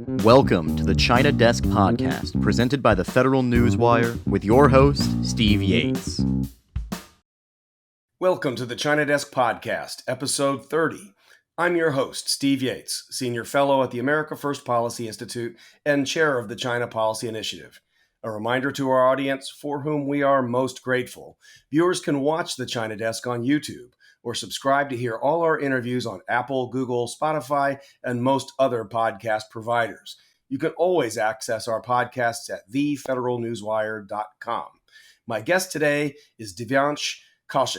Welcome to the China Desk Podcast, presented by the Federal Newswire, with your host, Steve Yates. Welcome to the China Desk Podcast, episode 30. I'm your host, Steve Yates, Senior Fellow at the America First Policy Institute and Chair of the China Policy Initiative. A reminder to our audience, for whom we are most grateful, viewers can watch the China Desk on YouTube or subscribe to hear all our interviews on Apple, Google, Spotify, and most other podcast providers. You can always access our podcasts at thefederalnewswire.com. My guest today is Divyansh Kaushik.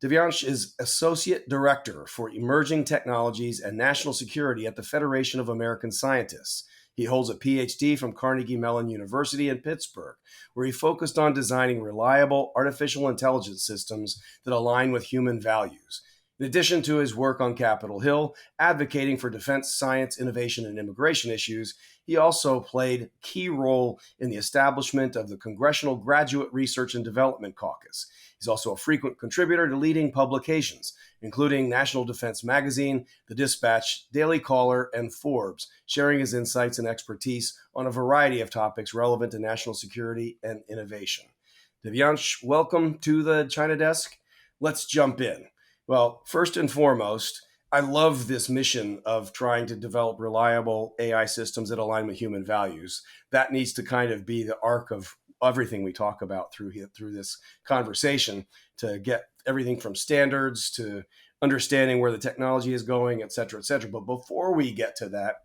Divyansh is Associate Director for Emerging Technologies and National Security at the Federation of American Scientists. He holds a PhD from Carnegie Mellon University in Pittsburgh, where he focused on designing reliable artificial intelligence systems that align with human values. In addition to his work on Capitol Hill, advocating for defense, science, innovation, and immigration issues, he also played a key role in the establishment of the Congressional Graduate Research and Development Caucus. He's also a frequent contributor to leading publications, including National Defense Magazine, The Dispatch, Daily Caller, and Forbes, sharing his insights and expertise on a variety of topics relevant to national security and innovation. Divyansh, welcome to the China Desk. Let's jump in. Well, first and foremost, I love this mission of trying to develop reliable AI systems that align with human values. That needs to kind of be the arc of everything we talk about through this conversation, to get everything from standards to understanding where the technology is going, et cetera, et cetera. But before we get to that,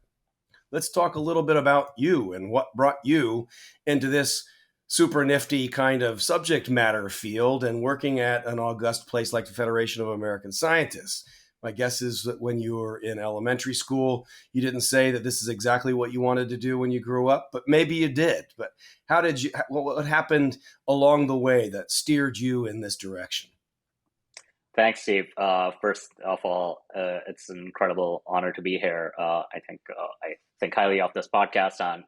let's talk a little bit about you and what brought you into this super nifty kind of subject matter field and working at an august place like the Federation of American Scientists. My guess is that when you were in elementary school, you didn't say that this is exactly what you wanted to do when you grew up, but maybe you did. But what happened along the way that steered you in this direction? Thanks, Steve. First of all, it's an incredible honor to be here. I think highly of this podcast and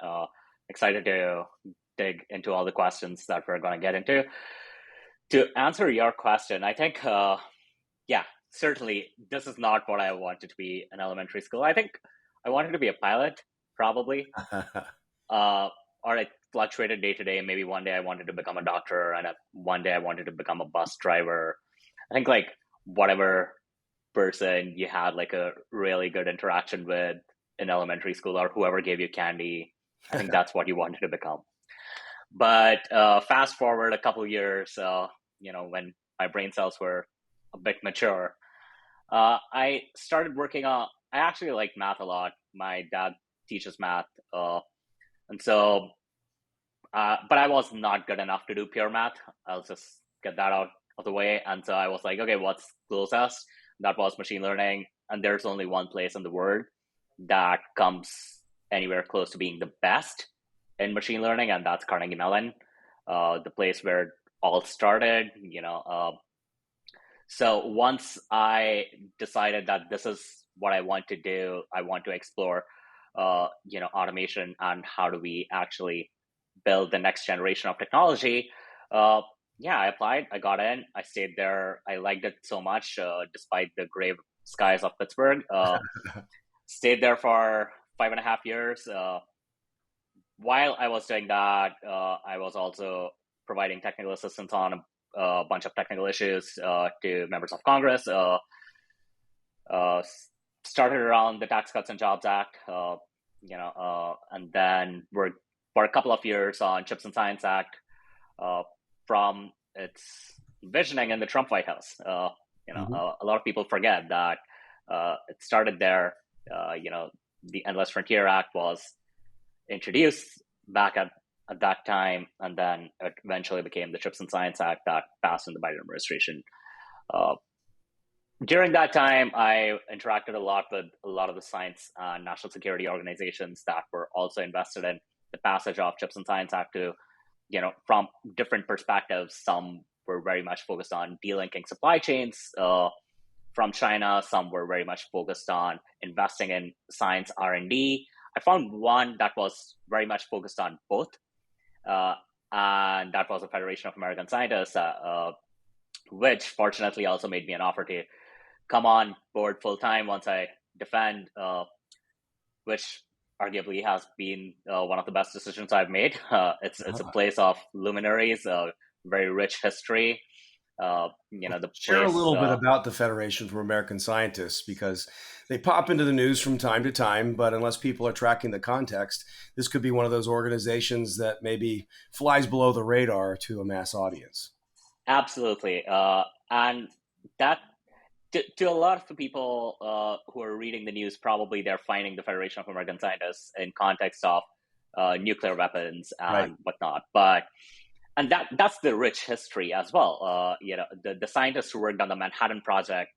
excited to dig into all the questions that we're going to get into. To answer your question, I think, certainly this is not what I wanted to be in elementary school. I think I wanted to be a pilot, probably. Or it fluctuated day to day. Maybe one day I wanted to become a doctor, and one day I wanted to become a bus driver. I think like whatever person you had like a really good interaction with in elementary school, or whoever gave you candy, I think that's what you wanted to become. But fast forward a couple of years, when my brain cells were a bit mature, I started working on, I actually like math a lot. My dad teaches math. But I was not good enough to do pure math. I'll just get that out of the way. And so I was like, okay, what's closest? That was machine learning. And there's only one place in the world that comes anywhere close to being the best in machine learning, and that's Carnegie Mellon, the place where it all started, So once I decided that this is what I want to do, I want to explore, automation and how do we actually build the next generation of technology. I applied, I got in, I stayed there. I liked it so much, despite the gray skies of Pittsburgh. Stayed there for 5.5 years. While I was doing that, I was also providing technical assistance on a bunch of technical issues to members of Congress. Started around the Tax Cuts and Jobs Act, and then worked for a couple of years on Chips and Science Act from its envisioning in the Trump White House. A lot of people forget that it started there. The Endless Frontier Act was introduced back at that time, and then it eventually became the Chips and Science Act that passed in the Biden administration. During that time, I interacted a lot with a lot of the science and national security organizations that were also invested in the passage of Chips and Science Act to, from different perspectives. Some were very much focused on delinking supply chains from China. Some were very much focused on investing in science R&D. I found one that was very much focused on both, and that was the Federation of American Scientists, which fortunately also made me an offer to come on board full-time once I defend, which arguably has been one of the best decisions I've made. It's a place of luminaries, very rich history. The Share a place. little bit about the Federation for American Scientists, because they pop into the news from time to time, but unless people are tracking the context, this could be one of those organizations that maybe flies below the radar to a mass audience. Absolutely. And that, to a lot of the people who are reading the news, probably they're finding the Federation of American Scientists in context of nuclear weapons and whatnot. And that's the rich history as well. The scientists who worked on the Manhattan Project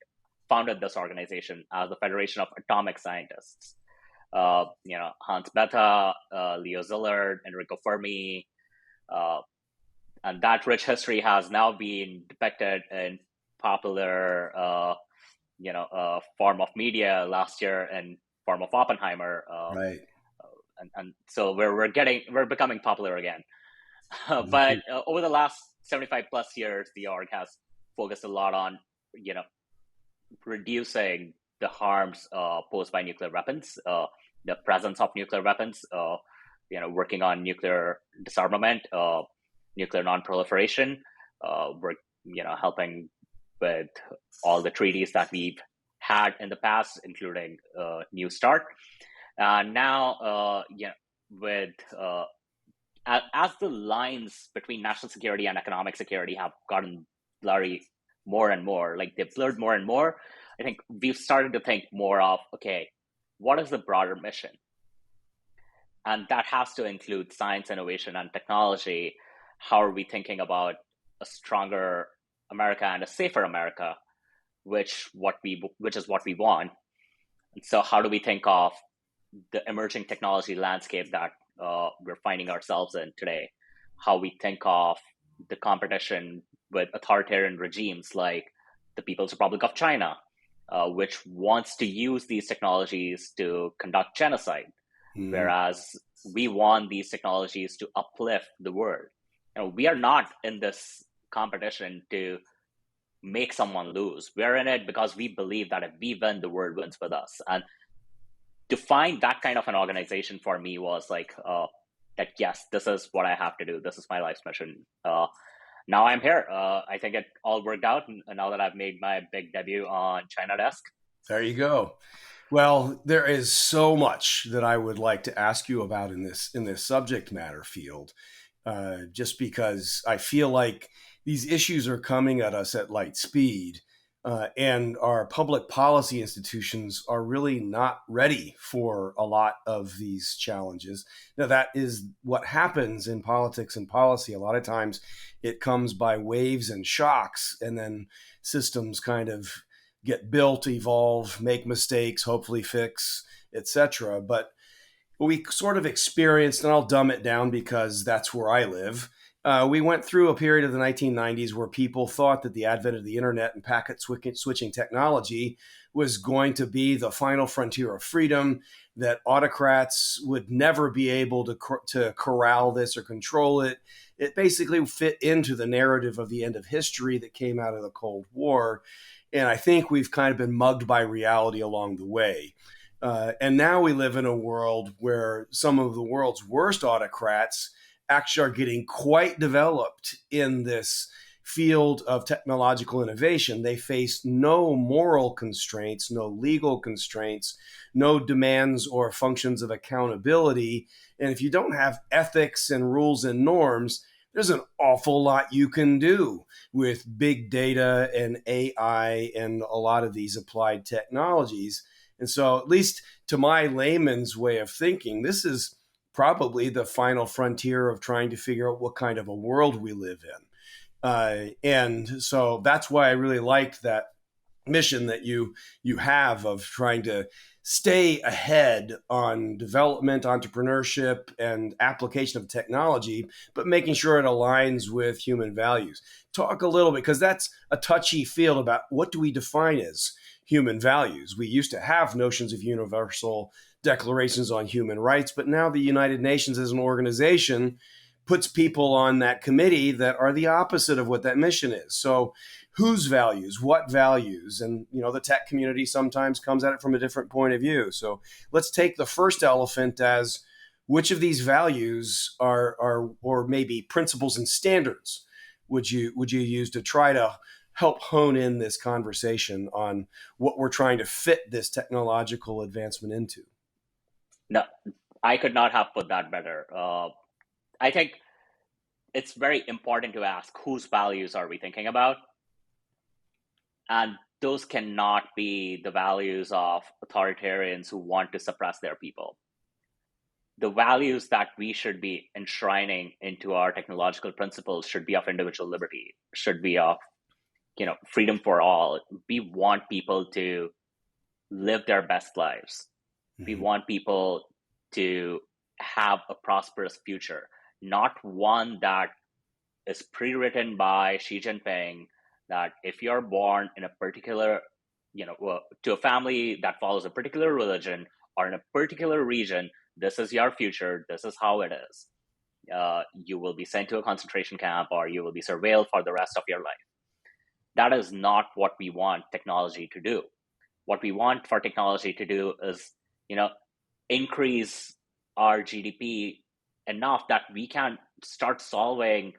founded this organization as the Federation of Atomic Scientists. Hans Bethe, Leo Szilard, Enrico Fermi, and that rich history has now been depicted in popular, form of media last year in form of Oppenheimer. And so we're becoming popular again. But over the last 75 plus years, the org has focused a lot on, reducing the harms posed by nuclear weapons, the presence of nuclear weapons, working on nuclear disarmament, nuclear non-proliferation. We're, helping with all the treaties that we've had in the past, including New START. And now, with as the lines between national security and economic security have gotten blurry more and more, like they've blurred more and more, I think we've started to think more of, okay, what is the broader mission? And that has to include science, innovation, and technology. How are we thinking about a stronger America and a safer America, which is what we want? And so how do we think of the emerging technology landscape that we're finding ourselves in today? How we think of the competition with authoritarian regimes like the People's Republic of China, which wants to use these technologies to conduct genocide, whereas we want these technologies to uplift the world. We are not in this competition to make someone lose. We're in it because we believe that if we win, the world wins with us. And to find that kind of an organization for me was like, that yes, this is what I have to do. This is my life's mission. Now I'm here. I think it all worked out, and now that I've made my big debut on China Desk. There you go. Well, there is so much that I would like to ask you about in this subject matter field, just because I feel like these issues are coming at us at light speed. And our public policy institutions are really not ready for a lot of these challenges. Now, that is what happens in politics and policy. A lot of times it comes by waves and shocks, and then systems kind of get built, evolve, make mistakes, hopefully fix, etc. But we sort of experienced, and I'll dumb it down because that's where I live, we went through a period of the 1990s where people thought that the advent of the internet and packet switching technology was going to be the final frontier of freedom, that autocrats would never be able to corral this or control it. It basically fit into the narrative of the end of history that came out of the Cold War. And I think we've kind of been mugged by reality along the way. And now we live in a world where some of the world's worst autocrats actually are getting quite developed in this field of technological innovation. They face no moral constraints, no legal constraints, no demands or functions of accountability. And if you don't have ethics and rules and norms, there's an awful lot you can do with big data and AI and a lot of these applied technologies. And so, at least to my layman's way of thinking, this is probably the final frontier of trying to figure out what kind of a world we live in. And so that's why I really liked that mission that you have of trying to stay ahead on development, entrepreneurship, and application of technology, but making sure it aligns with human values. Talk a little bit, because that's a touchy field about what do we define as human values. We used to have notions of universal declarations on human rights, but now the United Nations as an organization puts people on that committee that are the opposite of what that mission is. So whose values, what values? And, the tech community sometimes comes at it from a different point of view. So let's take the first elephant as which of these values are or maybe principles and standards would you use to try to help hone in this conversation on what we're trying to fit this technological advancement into? No, I could not have put that better. I think it's very important to ask whose values are we thinking about? And those cannot be the values of authoritarians who want to suppress their people. The values that we should be enshrining into our technological principles should be of individual liberty, should be of freedom for all. We want people to live their best lives. Mm-hmm. We want people to have a prosperous future, not one that is pre-written by Xi Jinping, that if you're born in a particular, to a family that follows a particular religion or in a particular region, this is your future, this is how it is. You will be sent to a concentration camp or you will be surveilled for the rest of your life. That is not what we want technology to do. What we want for technology to do is, increase our GDP enough that we can start solving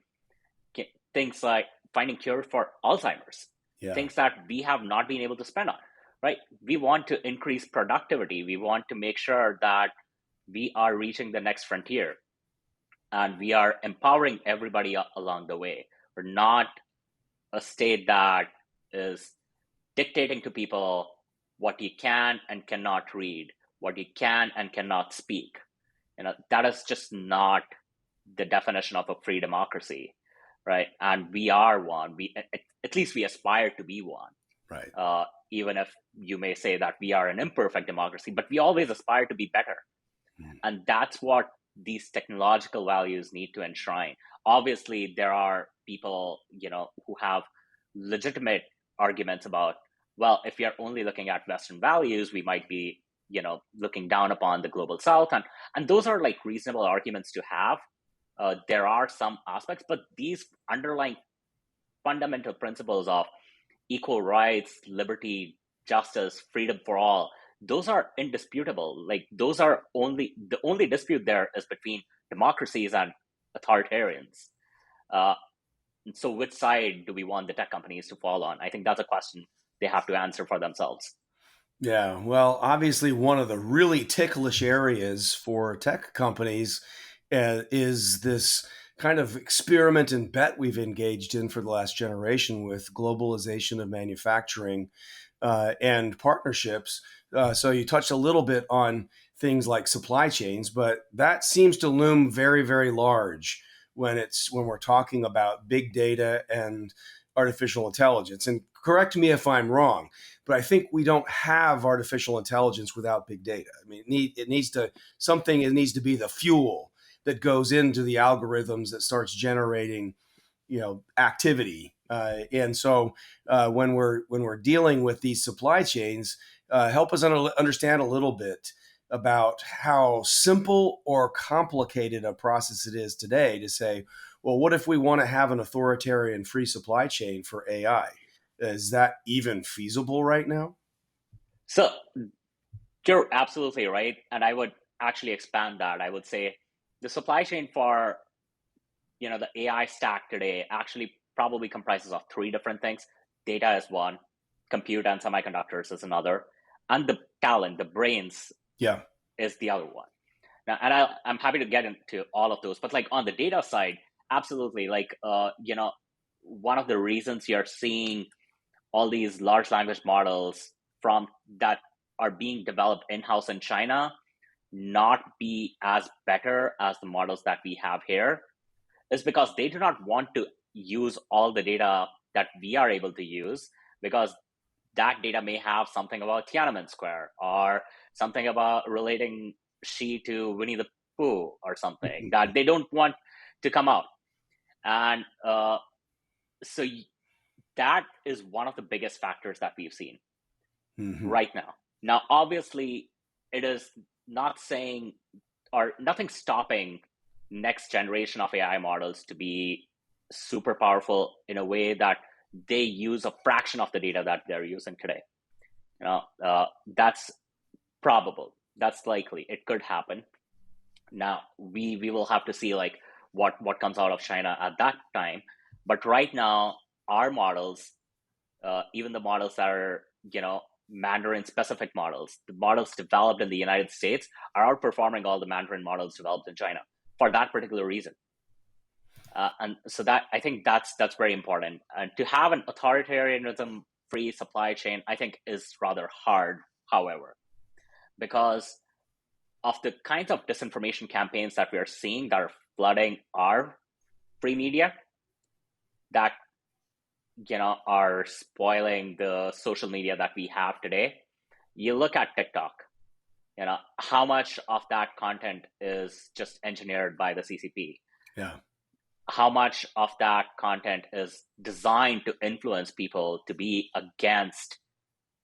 things like finding cure for Alzheimer's, things that we have not been able to spend on, right? We want to increase productivity. We want to make sure that we are reaching the next frontier and we are empowering everybody along the way. We're not a state that is dictating to people what you can and cannot read, what you can and cannot speak. That is just not the definition of a free democracy, right? And we are one. At least we aspire to be one, right? Even if you may say that we are an imperfect democracy, but we always aspire to be better. And that's what these technological values need to enshrine. Obviously, there are people, who have legitimate arguments about, well, if we are only looking at Western values, we might be, looking down upon the global South. And those are like reasonable arguments to have. There are some aspects, but these underlying fundamental principles of equal rights, liberty, justice, freedom for all, those are indisputable. Like those are the only dispute there is between democracies and authoritarians. So which side do we want the tech companies to fall on? I think that's a question they have to answer for themselves. Yeah, well, obviously one of the really ticklish areas for tech companies is this kind of experiment and bet we've engaged in for the last generation with globalization of manufacturing and partnerships. So you touched a little bit on things like supply chains, but that seems to loom very, very large when we're talking about big data and artificial intelligence. And correct me if I'm wrong, but I think we don't have artificial intelligence without big data. I mean, it needs to be the fuel that goes into the algorithms that starts generating, activity. And so when we're dealing with these supply chains, help us understand a little bit about how simple or complicated a process it is today to say, well, what if we want to have an authoritarian free supply chain for AI? Is that even feasible right now? So you're absolutely right. And I would actually expand that. I would say the supply chain for, the AI stack today actually probably comprises of three different things. Data is one, compute and semiconductors is another, and the talent, the brains is the other one. Now, and I'm happy to get into all of those, but like on the data side, absolutely. Like, one of the reasons you're seeing all these large language models from that are being developed in-house in China not be as better as the models that we have here is because they do not want to use all the data that we are able to use, because that data may have something about Tiananmen Square or something about relating Xi to Winnie the Pooh or something that they don't want to come out. And so that is one of the biggest factors that we've seen right now. Now, obviously, it is not saying or nothing stopping next generation of AI models to be super powerful in a way that they use a fraction of the data that they're using today. That's probable. That's likely. It could happen. Now we will have to see like what comes out of China at that time. But right now, our models, even the models that are Mandarin specific models, the models developed in the United States are outperforming all the Mandarin models developed in China for that particular reason. And so that I think that's very important. And to have an authoritarianism free supply chain, I think, is rather hard, however, because of the kinds of disinformation campaigns that we are seeing that are flooding our free media, that are spoiling the social media that we have today. You look at TikTok, how much of that content is just engineered by the CCP? Yeah. How much of that content is designed to influence people to be against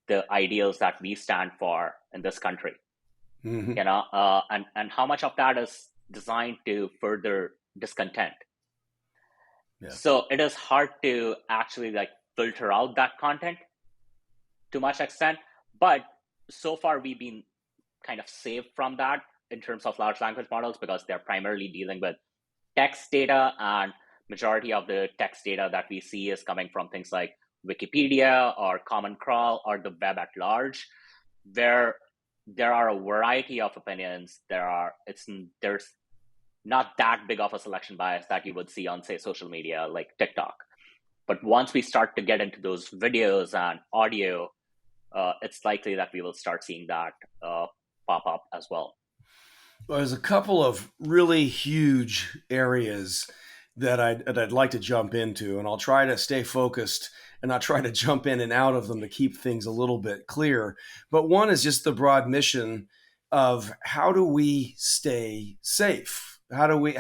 the ideals that we stand for in this country? Mm-hmm. And how much of that is designed to further discontent? Yeah. So it is hard to actually like filter out that content to much extent, but so far we've been kind of safe from that in terms of large language models because they're primarily dealing with text data, and majority of the text data that we see is coming from things like Wikipedia or Common Crawl or the web at large, where there are a variety of opinions. There's not that big of a selection bias that you would see on, say, social media like TikTok. But once we start to get into those videos and audio, it's likely that we will start seeing that pop up as well. Well, there's a couple of really huge areas that I'd like to jump into, and I'll try to stay focused and not try to jump in and out of them to keep things a little bit clear. But one is just the broad mission of how do we stay safe? How do we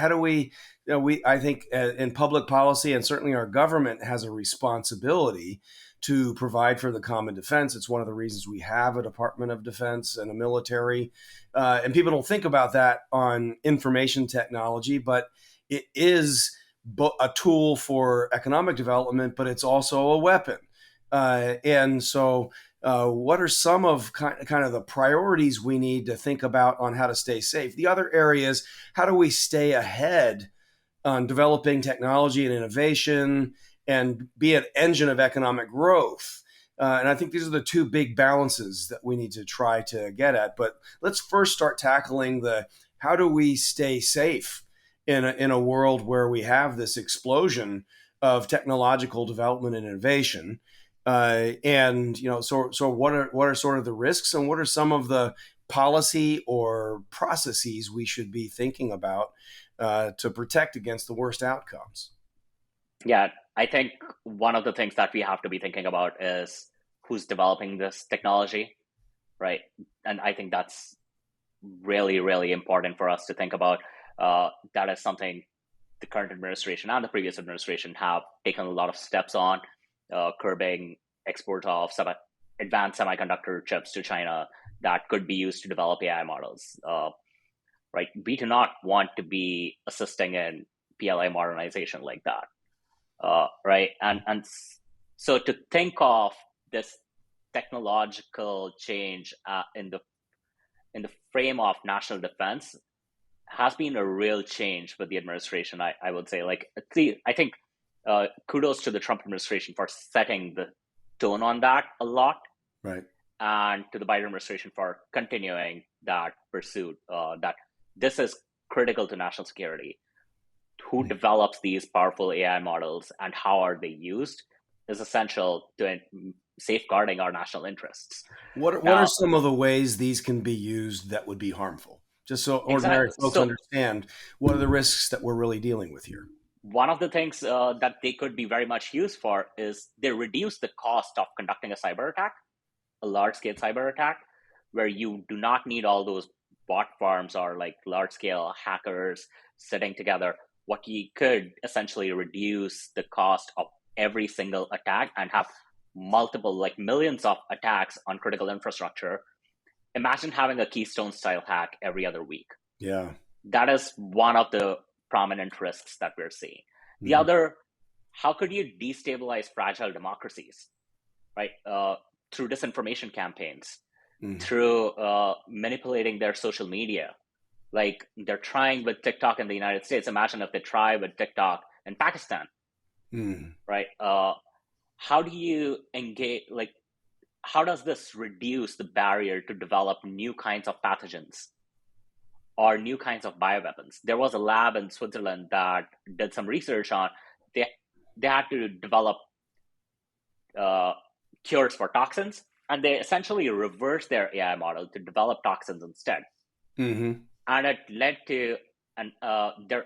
I think in public policy, and certainly our government has a responsibility to provide for the common defense. It's one of the reasons we have a Department of Defense and a military. And people don't think about that on information technology, but it is a tool for economic development, but it's also a weapon. And so what are some of kind of the priorities we need to think about on how to stay safe? The other area is how do we stay ahead on developing technology and innovation and be an engine of economic growth. And I think these are the two big balances that we need to try to get at. But let's first start tackling how do we stay safe in a world where we have this explosion of technological development and innovation. So what are sort of the risks, and what are some of the policy or processes we should be thinking about to protect against the worst outcomes? Yeah, I think one of the things that we have to be thinking about is who's developing this technology, right? And I think that's really, really important for us to think about. That is something the current administration and the previous administration have taken a lot of steps on, curbing export of advanced semiconductor chips to China that could be used to develop AI models, right? We do not want to be assisting in PLA modernization like that. Right. And so to think of this technological change in the frame of national defense has been a real change with the administration. I would say, I think kudos to the Trump administration for setting the tone on that a lot. Right. And to the Biden administration for continuing that pursuit, that this is critical to national security. Who develops these powerful AI models and how are they used is essential to safeguarding our national interests. What are some of the ways these can be used that would be harmful? Just so ordinary folks understand, what are the risks that we're really dealing with here? One of the things that they could be very much used for is they reduce the cost of conducting a cyber attack, a large-scale cyber attack, where you do not need all those bot farms or like large-scale hackers sitting together. What you could essentially reduce the cost of every single attack and have multiple, like millions of attacks on critical infrastructure. Imagine having a Keystone style hack every other week. Yeah. That is one of the prominent risks that we're seeing. The other, how could you destabilize fragile democracies, right? Through disinformation campaigns, through manipulating their social media. Like they're trying with TikTok in the United States. Imagine if they try with TikTok in Pakistan, right? How do you engage, like, how does this reduce the barrier to develop new kinds of pathogens or new kinds of bioweapons? There was a lab in Switzerland that did some research on, they had to develop cures for toxins, and they essentially reversed their AI model to develop toxins instead. And it led to,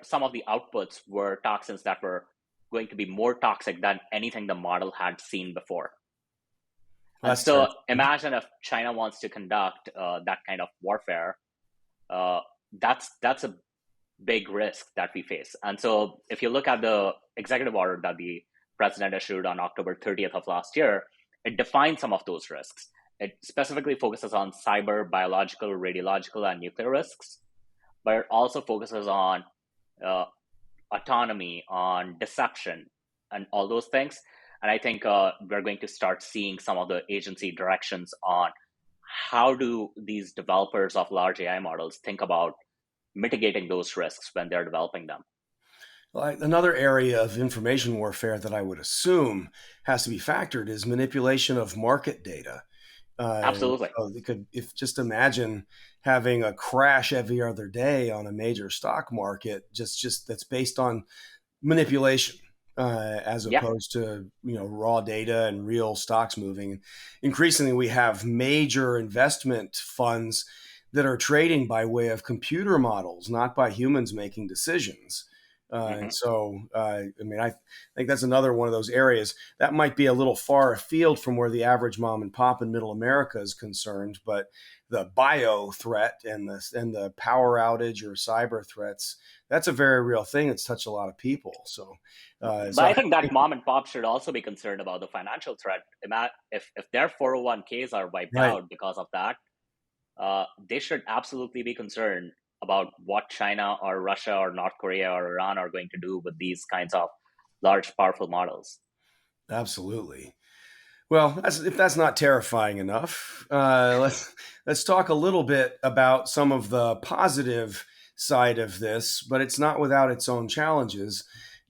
some of the outputs were toxins that were going to be more toxic than anything the model had seen before. And so imagine if China wants to conduct that kind of warfare, that's a big risk that we face. And so if you look at the executive order that the president issued on October 30th of last year, it defines some of those risks. It specifically focuses on cyber, biological, radiological, and nuclear risks, but it also focuses on autonomy, on deception, and all those things. And I think we're going to start seeing some of the agency directions on how do these developers of large AI models think about mitigating those risks when they're developing them. Well, another area of information warfare that I would assume has to be factored is manipulation of market data. Absolutely. So just imagine having a crash every other day on a major stock market, just that's based on manipulation, as opposed to raw data and real stocks moving. Increasingly, we have major investment funds that are trading by way of computer models, not by humans making decisions. And so, I think that's another one of those areas that might be a little far afield from where the average mom and pop in middle America is concerned. But the bio threat and the power outage or cyber threats, that's a very real thing. It's touched a lot of people. But I think that mom and pop should also be concerned about the financial threat. If their 401ks are wiped out because of that, they should absolutely be concerned about what China or Russia or North Korea or Iran are going to do with these kinds of large, powerful models. Absolutely. Well, if that's not terrifying enough, let's talk a little bit about some of the positive side of this, but it's not without its own challenges.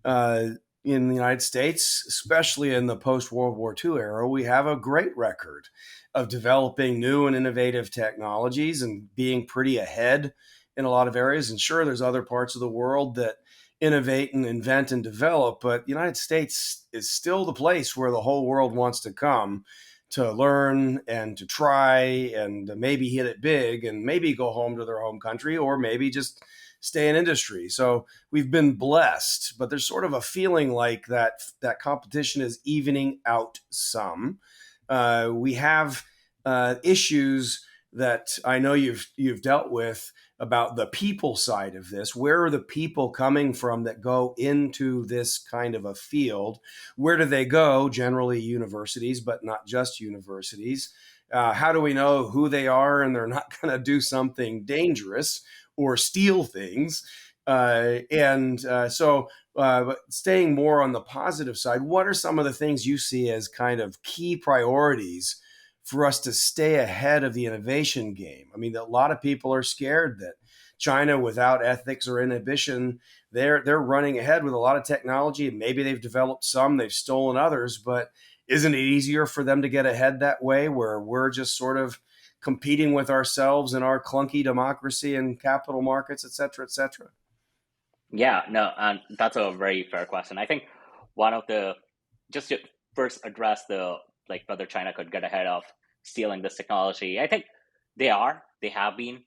In the United States, especially in the post-World War II era, we have a great record of developing new and innovative technologies and being pretty ahead in a lot of areas. And sure, there's other parts of the world that innovate and invent and develop, but the United States is still the place where the whole world wants to come to learn and to try and maybe hit it big and maybe go home to their home country or maybe just stay in industry. So we've been blessed, but there's sort of a feeling like that competition is evening out some. We have issues that I know you've dealt with about the people side of this. Where are the people coming from that go into this kind of a field? Where do they go? Generally universities, but not just universities. How do we know who they are and they're not going to do something dangerous or steal things? But staying more on the positive side, what are some of the things you see as kind of key priorities for us to stay ahead of the innovation game? I mean, a lot of people are scared that China, without ethics or inhibition, they're running ahead with a lot of technology. Maybe they've developed some, they've stolen others, but isn't it easier for them to get ahead that way, where we're just sort of competing with ourselves in our clunky democracy and capital markets, et cetera, et cetera? Yeah, no, and that's a very fair question. I think just to first address whether China could get ahead of stealing this technology. I think they have been,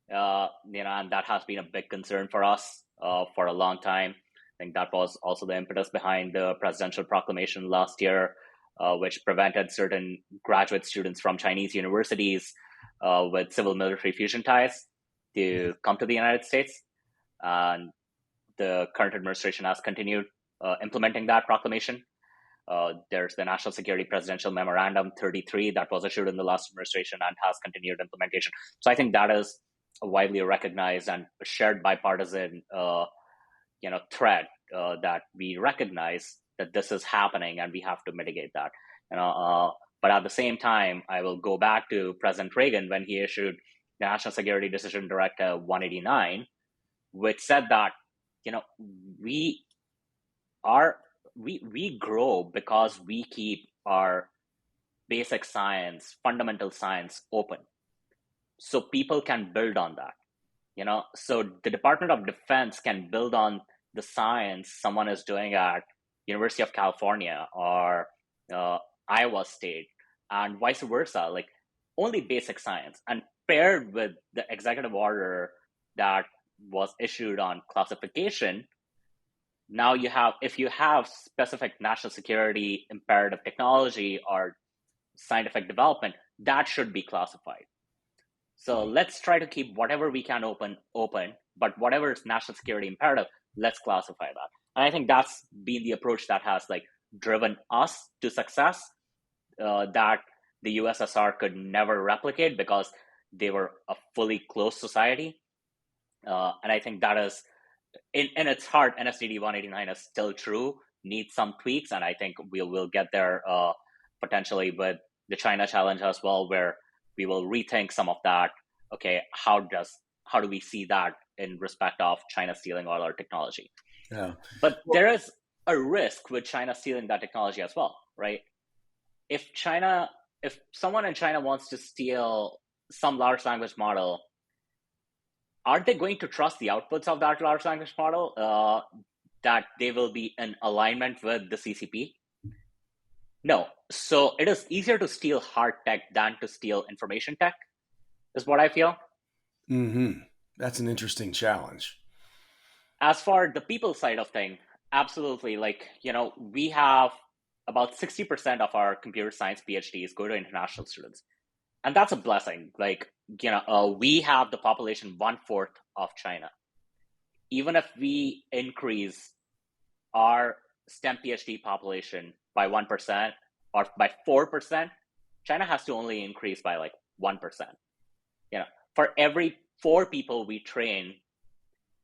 and that has been a big concern for us for a long time. I think that was also the impetus behind the presidential proclamation last year, which prevented certain graduate students from Chinese universities with civil military fusion ties to come to the United States. And the current administration has continued implementing that proclamation. There's the National Security Presidential Memorandum 33 that was issued in the last administration and has continued implementation. So I think that is a widely recognized and shared bipartisan threat that we recognize that this is happening and we have to mitigate that. But at the same time, I will go back to President Reagan when he issued the National Security Decision Directive 189, which said that we grow because we keep our basic science, fundamental science open, so people can build on that. So the Department of Defense can build on the science someone is doing at University of California or Iowa State, and vice versa, like only basic science, and paired with the executive order that was issued on classification. Now if you have specific national security imperative technology or scientific development, that should be classified. So let's try to keep whatever we can open, but whatever is national security imperative, let's classify that. And I think that's been the approach that has driven us to success that the USSR could never replicate, because they were a fully closed society. And I think that is, in its heart, NSDD 189 is still true, needs some tweaks, and I think we'll get there potentially with the China challenge as well, where we will rethink some of that. Okay, how do we see that in respect of China stealing all our technology? Yeah. But there is a risk with China stealing that technology as well, right? If someone in China wants to steal some large language model, are they going to trust the outputs of that large language model, that they will be in alignment with the CCP? No. So it is easier to steal hard tech than to steal information tech, is what I feel. That's an interesting challenge. As for the people side of things, absolutely. We have about 60% of our computer science PhDs go to international students. And that's a blessing. We have the population 1/4 of China. Even if we increase our STEM PhD population by 1% or by 4%, China has to only increase by 1%. For every 4 people we train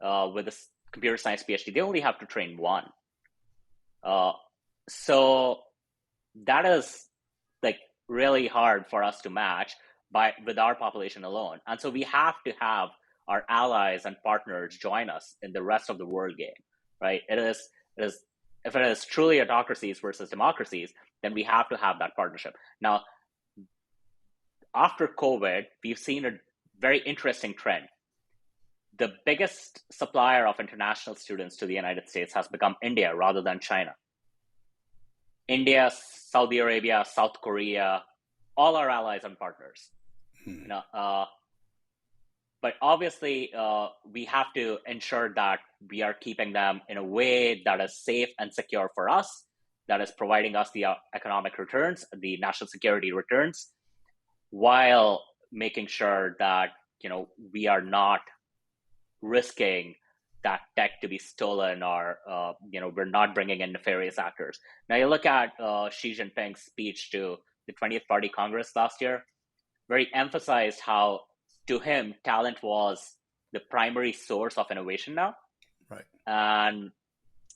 with a computer science PhD, they only have to train 1. So that is really hard for us to match with our population alone. And so we have to have our allies and partners join us in the rest of the world game, right? It is if it is truly autocracies versus democracies, then we have to have that partnership. Now, after COVID, we've seen a very interesting trend. The biggest supplier of international students to the United States has become India rather than China. India, Saudi Arabia, South Korea, all our allies and partners. But obviously, we have to ensure that we are keeping them in a way that is safe and secure for us, that is providing us the economic returns, the national security returns, while making sure that we are not risking that tech to be stolen, or we're not bringing in nefarious actors. Now you look at Xi Jinping's speech to the 20th Party Congress last year, where he emphasized how, to him, talent was the primary source of innovation now. Right. And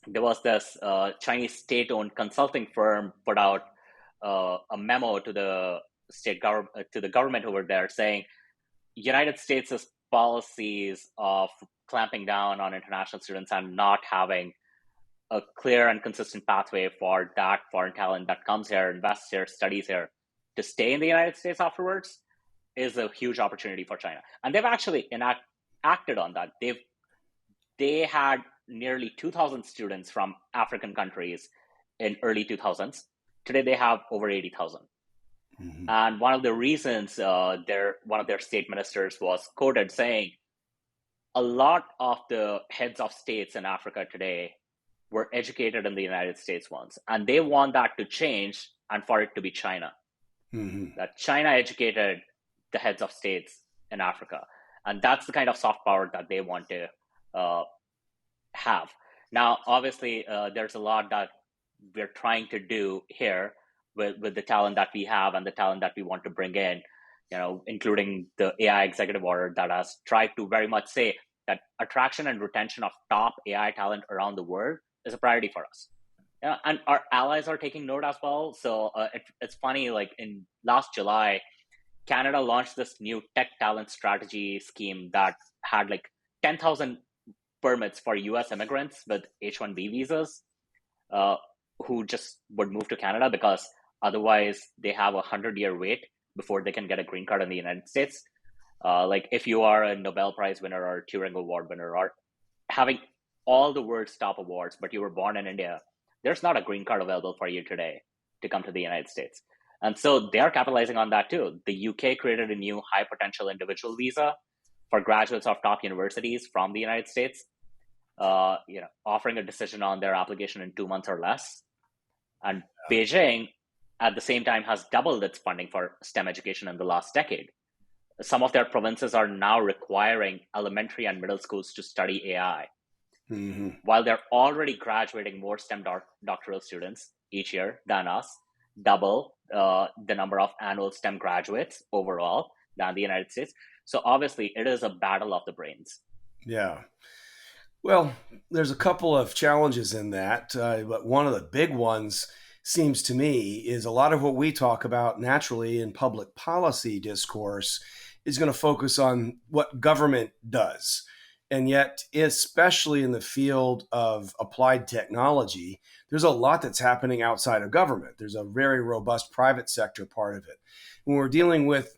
there was this Chinese state-owned consulting firm put out a memo to the government over there saying United States' policies of clamping down on international students and not having a clear and consistent pathway for that foreign talent that comes here, invests here, studies here, to stay in the United States afterwards is a huge opportunity for China. And they've actually acted on that. They had nearly 2,000 students from African countries in early 2000s. Today they have over 80,000. Mm-hmm. And one of the reasons one of their state ministers was quoted saying, a lot of the heads of states in Africa today were educated in the United States once, and they want that to change and for it to be China. Mm-hmm. That China educated the heads of states in Africa. And that's the kind of soft power that they want to have. Now, obviously, there's a lot that we're trying to do here with the talent that we have and the talent that we want to bring in, including the AI executive order that has tried to very much say, that attraction and retention of top AI talent around the world is a priority for us. Yeah, and our allies are taking note as well. So it's funny, like in last July, Canada launched this new tech talent strategy scheme that had like 10,000 permits for US immigrants with H-1B visas who just would move to Canada because otherwise they have a 100-year wait before they can get a green card in the United States. Like if you are a Nobel Prize winner or Turing Award winner or having all the world's top awards, but you were born in India, there's not a green card available for you today to come to the United States. And so they're capitalizing on that too. The UK created a new high potential individual visa for graduates of top universities from the United States, offering a decision on their application in 2 months or less. And Beijing, at the same time, has doubled its funding for STEM education in the last decade. Some of their provinces are now requiring elementary and middle schools to study AI. Mm-hmm. While they're already graduating more STEM doctoral students each year than us, double the number of annual STEM graduates overall than the United States. So obviously, it is a battle of the brains. Yeah. Well, there's a couple of challenges in that, but one of the big ones seems to me is a lot of what we talk about naturally in public policy discourse is going to focus on what government does. And yet, especially in the field of applied technology, there's a lot that's happening outside of government. There's a very robust private sector part of it. When we're dealing with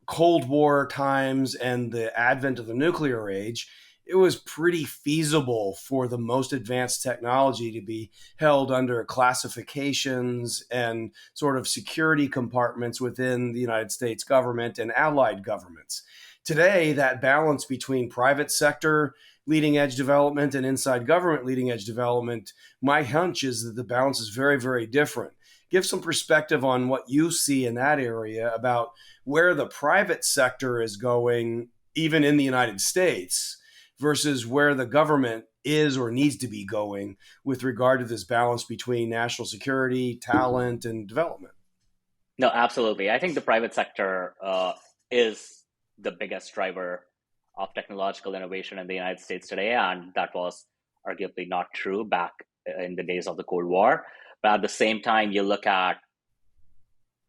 Cold War times and the advent of the nuclear age, it was pretty feasible for the most advanced technology to be held under classifications and sort of security compartments within the United States government and allied governments. Today, that balance between private sector leading edge development and inside government leading edge development, my hunch is that the balance is very, very different. Give some perspective on what you see in that area about where the private sector is going, even in the United States, versus where the government is or needs to be going with regard to this balance between national security, talent, and development. No, absolutely. I think the private sector is the biggest driver of technological innovation in the United States today, and that was arguably not true back in the days of the Cold War. But at the same time, you look at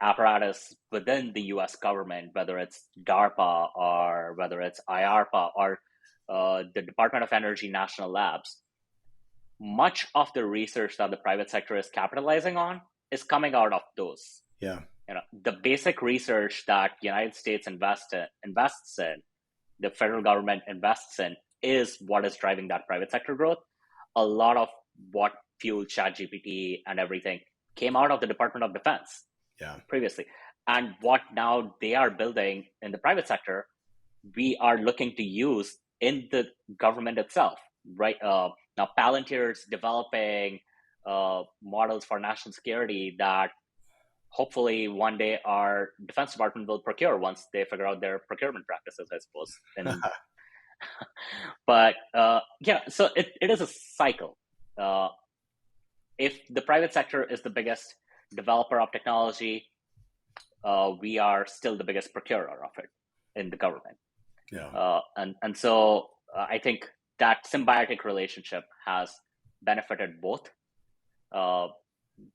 apparatus within the US government, whether it's DARPA or whether it's IARPA or the Department of Energy National Labs, much of the research that the private sector is capitalizing on is coming out of those. Yeah. The basic research that the United States invests in, the federal government invests in, is what is driving that private sector growth. A lot of what fueled ChatGPT and everything came out of the Department of Defense previously. And what now they are building in the private sector, we are looking to use in the government itself, right? Now, Palantir's developing models for national security that hopefully one day our Defense Department will procure once they figure out their procurement practices, I suppose. But so it is a cycle. If the private sector is the biggest developer of technology, we are still the biggest procurer of it in the government. Yeah. And so I think that symbiotic relationship has benefited both.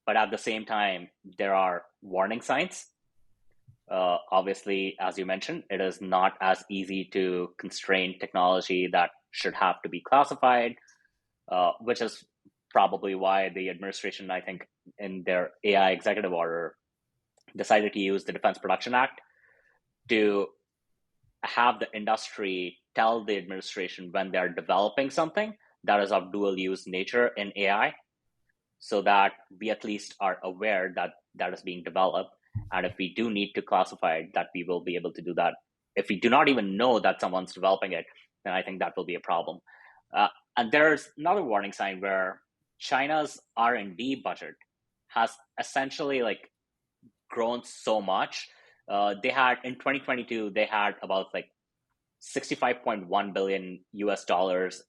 But at the same time, there are warning signs. Obviously, as you mentioned, it is not as easy to constrain technology that should have to be classified, which is probably why the administration, I think, in their AI executive order, decided to use the Defense Production Act to have the industry tell the administration when they're developing something that is of dual use nature in AI, so that we at least are aware that that is being developed. And if we do need to classify it, that we will be able to do that. If we do not even know that someone's developing it, then I think that will be a problem. And there's another warning sign where China's R&D budget has essentially grown so much. They had in 2022, they had about $65.1 billion US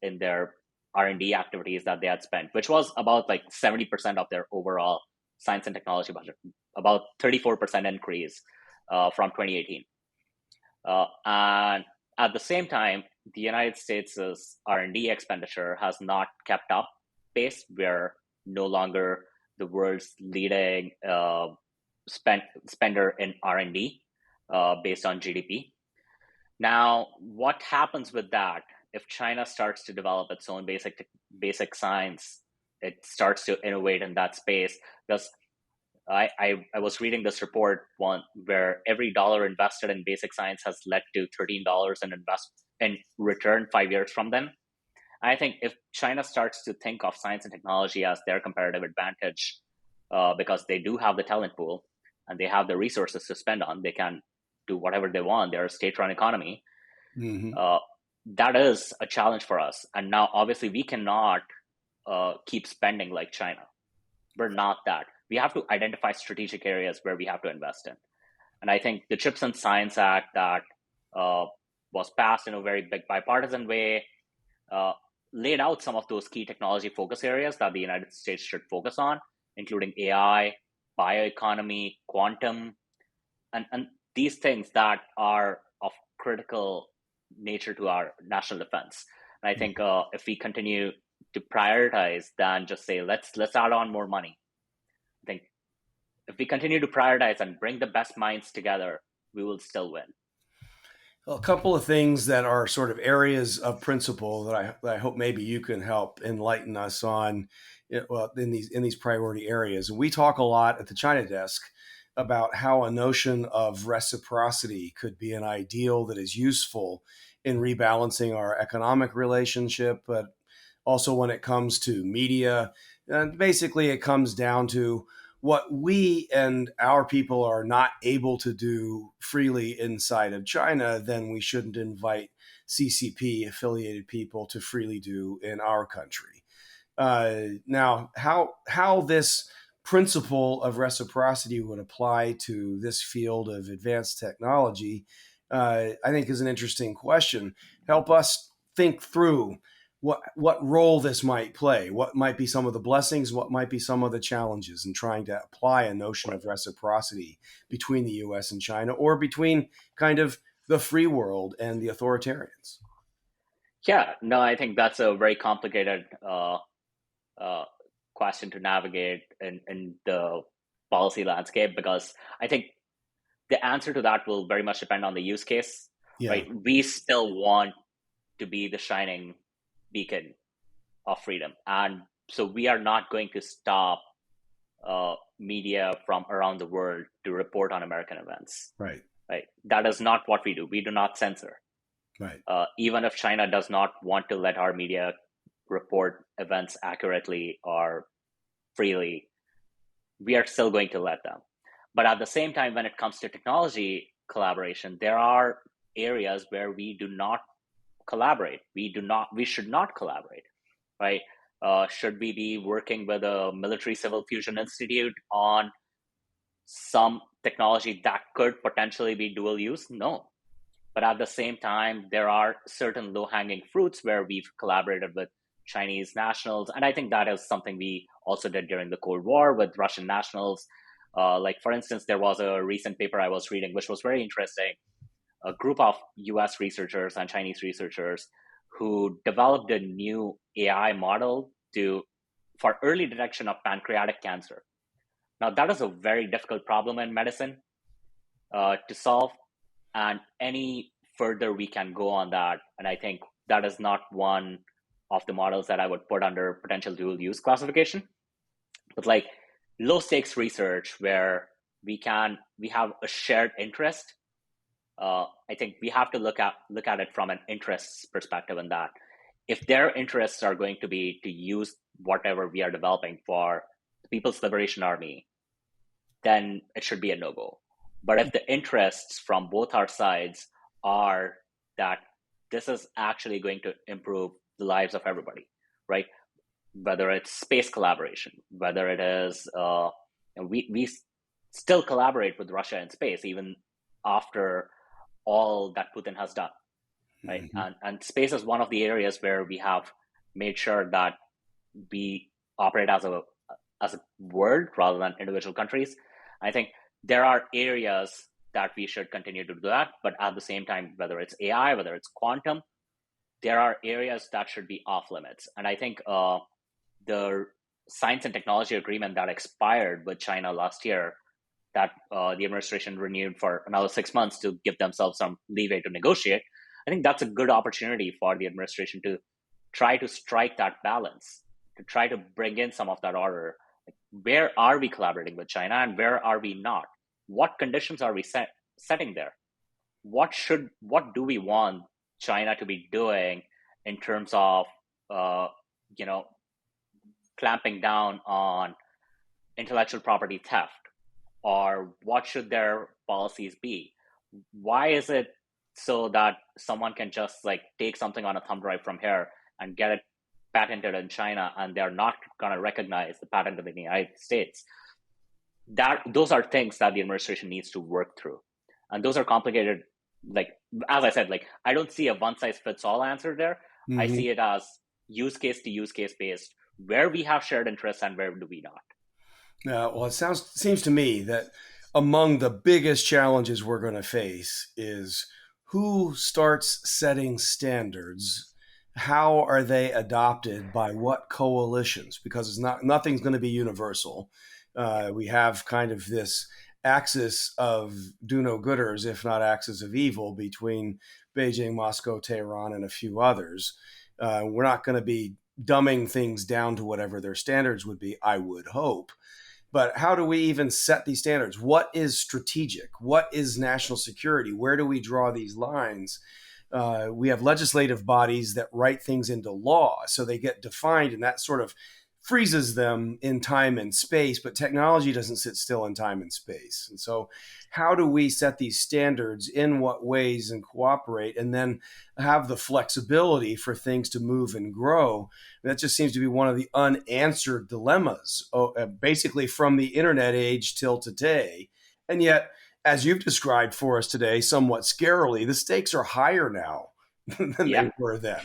in their R&D activities that they had spent, which was about 70% of their overall science and technology budget, about 34% increase from 2018. And at the same time, the United States' R&D expenditure has not kept up pace. We're no longer the world's leading spender in R&D based on GDP. Now, what happens with that? If China starts to develop its own basic science, it starts to innovate in that space. Because I was reading this report one where every dollar invested in basic science has led to $13 in return 5 years from then. I think if China starts to think of science and technology as their comparative advantage, because they do have the talent pool and they have the resources to spend on, they can do whatever they want. They're a state-run economy. Mm-hmm. That is a challenge for us. And now, obviously, we cannot keep spending like China. We're not that. We have to identify strategic areas where we have to invest in. And I think the CHIPS and Science Act that was passed in a very big bipartisan way laid out some of those key technology focus areas that the United States should focus on, including AI, bioeconomy, quantum, and these things that are of critical nature to our national defense. And I think if we continue to prioritize than just say, let's add on more money. I think if we continue to prioritize and bring the best minds together, we will still win. Well, a couple of things that are sort of areas of principle that I hope maybe you can help enlighten us on, well, in these priority areas. And we talk a lot at the China desk about how a notion of reciprocity could be an ideal that is useful in rebalancing our economic relationship, but also when it comes to media. And basically, it comes down to what we and our people are not able to do freely inside of China, then we shouldn't invite CCP affiliated people to freely do in our country. Now, how this principle of reciprocity would apply to this field of advanced technology, I think is an interesting question. Help us think through what role this might play, what might be some of the blessings, what might be some of the challenges in trying to apply a notion of reciprocity between the U.S. and China, or between kind of the free world and the authoritarians. Yeah, no, I think that's a very complicated question to navigate in the policy landscape, because I think the answer to that will very much depend on the use case, right? We still want to be the shining beacon of freedom. And so we are not going to stop media from around the world to report on American events. Right. That is not what we do. We do not censor. Right. Even if China does not want to let our media report events accurately or freely, we are still going to let them. But at the same time, when it comes to technology collaboration, there are areas where we do not collaborate. We should not collaborate, right? Should we be working with a military civil fusion institute on some technology that could potentially be dual use? No. But at the same time, there are certain low-hanging fruits where we've collaborated with Chinese nationals. And I think that is something we also did during the Cold War with Russian nationals. Like, for instance, there was a recent paper I was reading, which was very interesting. A group of US researchers and Chinese researchers who developed a new AI model for early detection of pancreatic cancer. Now, that is a very difficult problem in medicine to solve, and any further we can go on that. And I think that is not one of the models that I would put under potential dual use classification, but like low stakes research where we have a shared interest. I think we have to look at it from an interests perspective in that. If their interests are going to be to use whatever we are developing for the People's Liberation Army, then it should be a no-go. But if the interests from both our sides are that this is actually going to improve the lives of everybody, right? Whether it's space collaboration, whether it is, we still collaborate with Russia in space, even after all that Putin has done, right? Mm-hmm. And space is one of the areas where we have made sure that we operate as a world rather than individual countries. I think there are areas that we should continue to do that. But at the same time, whether it's AI, whether it's quantum, there are areas that should be off limits. And I think the science and technology agreement that expired with China last year, that the administration renewed for another 6 months to give themselves some leeway to negotiate, I think that's a good opportunity for the administration to try to strike that balance, to try to bring in some of that order. Where are we collaborating with China and where are we not? What conditions are we setting there? What do we want China to be doing in terms of, clamping down on intellectual property theft? Or what should their policies be? Why is it so that someone can just take something on a thumb drive from here and get it patented in China, and they're not going to recognize the patent in the United States? Those are things that the administration needs to work through. And those are complicated. As I said, I don't see a one-size-fits-all answer there. Mm-hmm. I see it as use case to use case based, where we have shared interests and where do we not. Well, it seems to me that among the biggest challenges we're going to face is who starts setting standards. How are they adopted by what coalitions? Because nothing's going to be universal. We have kind of this axis of do-no-gooders, if not axis of evil, between Beijing, Moscow, Tehran, and a few others. We're not going to be dumbing things down to whatever their standards would be, I would hope. But how do we even set these standards? What is strategic? What is national security? Where do we draw these lines? We have legislative bodies that write things into law, so they get defined, and that sort of freezes them in time and space, but technology doesn't sit still in time and space. And so how do we set these standards, in what ways, and cooperate, and then have the flexibility for things to move and grow? And that just seems to be one of the unanswered dilemmas, basically from the internet age till today. And yet, as you've described for us today, somewhat scarily, the stakes are higher now than they were then.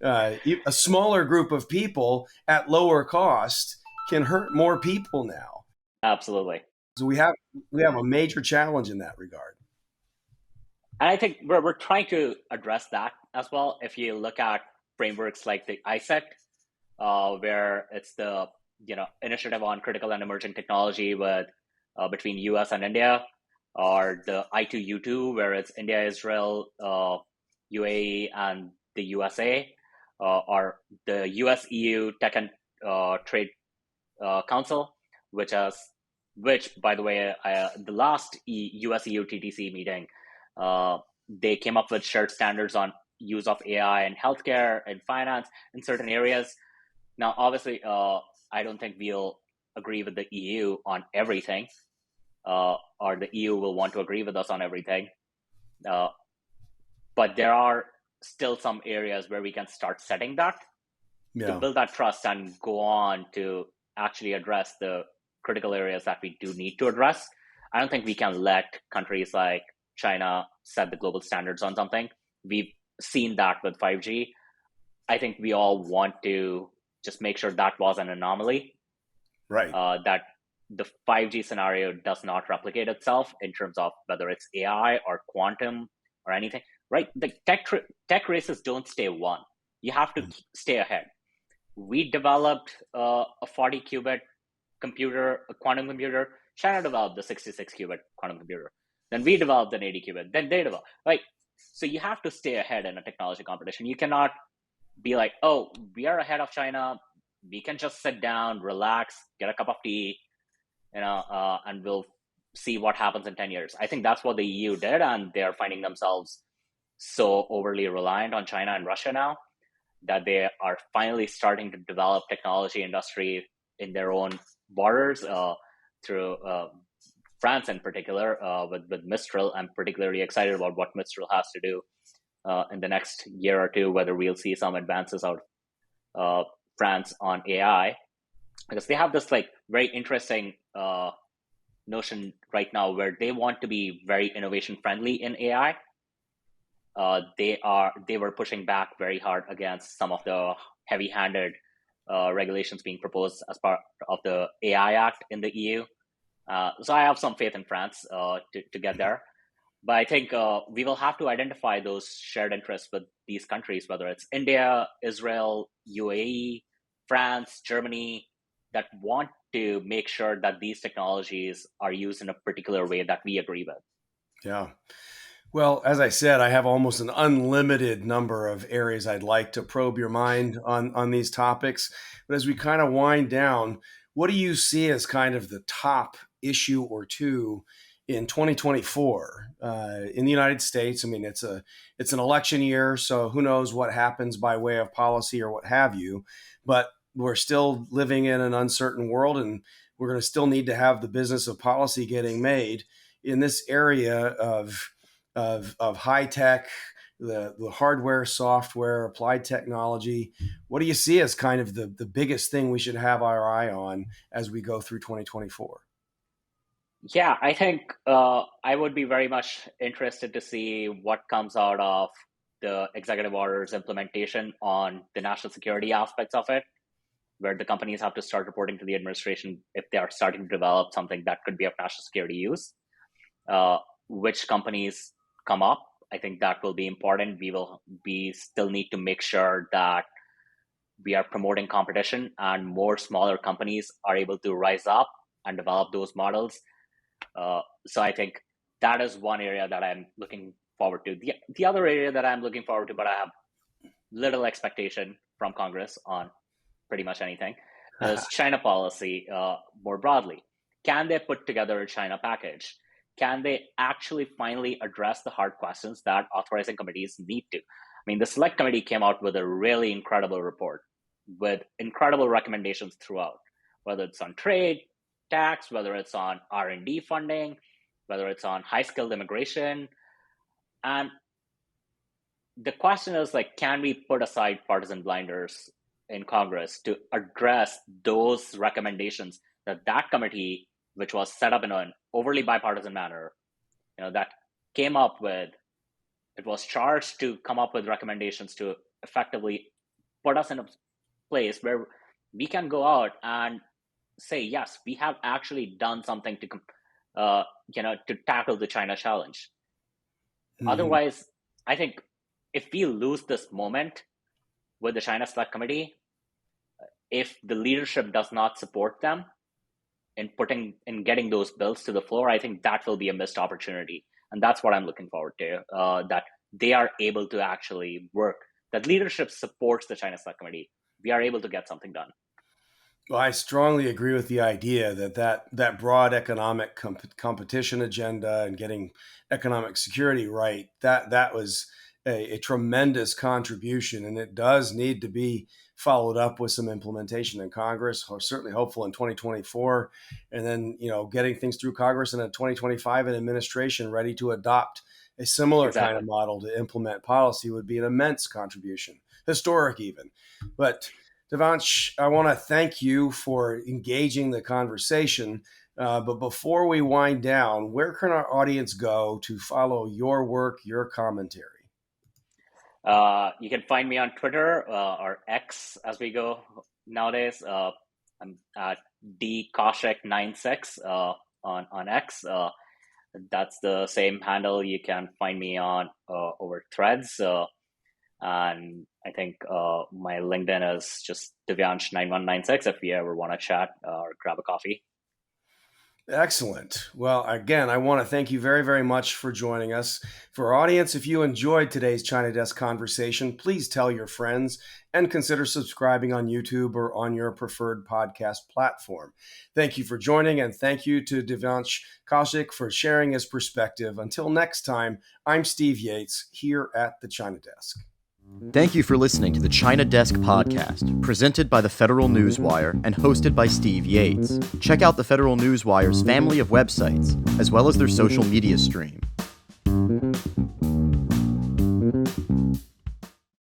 A smaller group of people at lower cost can hurt more people now. Absolutely. So we have a major challenge in that regard. And I think we're trying to address that as well. If you look at frameworks like the ISET, where it's the initiative on critical and emerging technology between US and India, or the I2U2, where it's India, Israel, UAE, and the USA, or the US-EU Tech and Trade Council, which, by the way, the last US-EU TTC meeting, they came up with shared standards on use of AI in healthcare and finance in certain areas. Now, obviously, I don't think we'll agree with the EU on everything, or the EU will want to agree with us on everything. But there are still some areas where we can start setting that to build that trust and go on to actually address the critical areas that we do need to address. I don't think we can let countries like China set the global standards on something. We've seen that with 5G. I think we all want to just make sure that was an anomaly. Right. That the 5G scenario does not replicate itself in terms of whether it's AI or quantum or anything. Right? The tech races don't stay won. You have to stay ahead. We developed a 40-qubit computer, a quantum computer. China developed the 66-qubit quantum computer. Then we developed an 80-qubit. Then they developed. Right? So you have to stay ahead in a technology competition. You cannot be like, oh, we are ahead of China. We can just sit down, relax, get a cup of tea, and we'll see what happens in 10 years. I think that's what the EU did, and they're finding themselves so overly reliant on China and Russia now that they are finally starting to develop technology industry in their own borders through France in particular, with Mistral. I'm particularly excited about what Mistral has to do in the next year or two, whether we'll see some advances out of France on AI, because they have this very interesting notion right now where they want to be very innovation friendly in AI. They were pushing back very hard against some of the heavy-handed regulations being proposed as part of the AI Act in the EU. So I have some faith in France to get there. But I think we will have to identify those shared interests with these countries, whether it's India, Israel, UAE, France, Germany, that want to make sure that these technologies are used in a particular way that we agree with. Yeah. Well, as I said, I have almost an unlimited number of areas I'd like to probe your mind on these topics. But as we kind of wind down, what do you see as kind of the top issue or two in 2024 in the United States? I mean, it's an election year, so who knows what happens by way of policy or what have you. But we're still living in an uncertain world, and we're going to still need to have the business of policy getting made in this area of high tech, the hardware, software, applied technology. What do you see as kind of the biggest thing we should have our eye on as we go through 2024? Yeah, I think I would be very much interested to see what comes out of the executive order's implementation on the national security aspects of it, where the companies have to start reporting to the administration if they are starting to develop something that could be of national security use. Which companies come up, I think that will be important. We still need to make sure that we are promoting competition and more smaller companies are able to rise up and develop those models. So I think that is one area that I'm looking forward to. The other area that I'm looking forward to, but I have little expectation from Congress on pretty much anything, is China policy more broadly. Can they put together a China package? Can they actually finally address the hard questions that authorizing committees need to? I mean, the select committee came out with a really incredible report with incredible recommendations throughout, whether it's on trade, tax, whether it's on R&D funding, whether it's on high-skilled immigration. And the question is, like, can we put aside partisan blinders in Congress to address those recommendations that committee, which was set up in an overly bipartisan manner, that came up with, it was charged to come up with recommendations to effectively put us in a place where we can go out and say, yes, we have actually done something to tackle the China challenge. Mm-hmm. Otherwise, I think if we lose this moment with the China Select Committee, if the leadership does not support them in getting those bills to the floor, I think that will be a missed opportunity. And that's what I'm looking forward to, that they are able to actually work, that leadership supports the China Select Committee. We are able to get something done. Well, I strongly agree with the idea that broad economic competition agenda and getting economic security right, that was a tremendous contribution, and it does need to be followed up with some implementation in Congress. We're certainly hopeful in 2024, and then getting things through Congress in a 2025 an administration ready to adopt a similar kind of model to implement policy would be an immense contribution, historic even. But Divyansh, I want to thank you for engaging the conversation. But before we wind down, where can our audience go to follow your work, your commentary? You can find me on Twitter or X as we go nowadays. I'm at dkaushik96 on X. That's the same handle you can find me on over Threads. And I think my LinkedIn is just Divyansh9196 if you ever want to chat or grab a coffee. Excellent. Well, again, I want to thank you very, very much for joining us. For our audience, if you enjoyed today's China Desk conversation, please tell your friends and consider subscribing on YouTube or on your preferred podcast platform. Thank you for joining, and thank you to Divyansh Kaushik for sharing his perspective. Until next time, I'm Steve Yates here at the China Desk. Thank you for listening to the China Desk podcast, presented by the Federal Newswire and hosted by Steve Yates. Check out the Federal Newswire's family of websites, as well as their social media stream.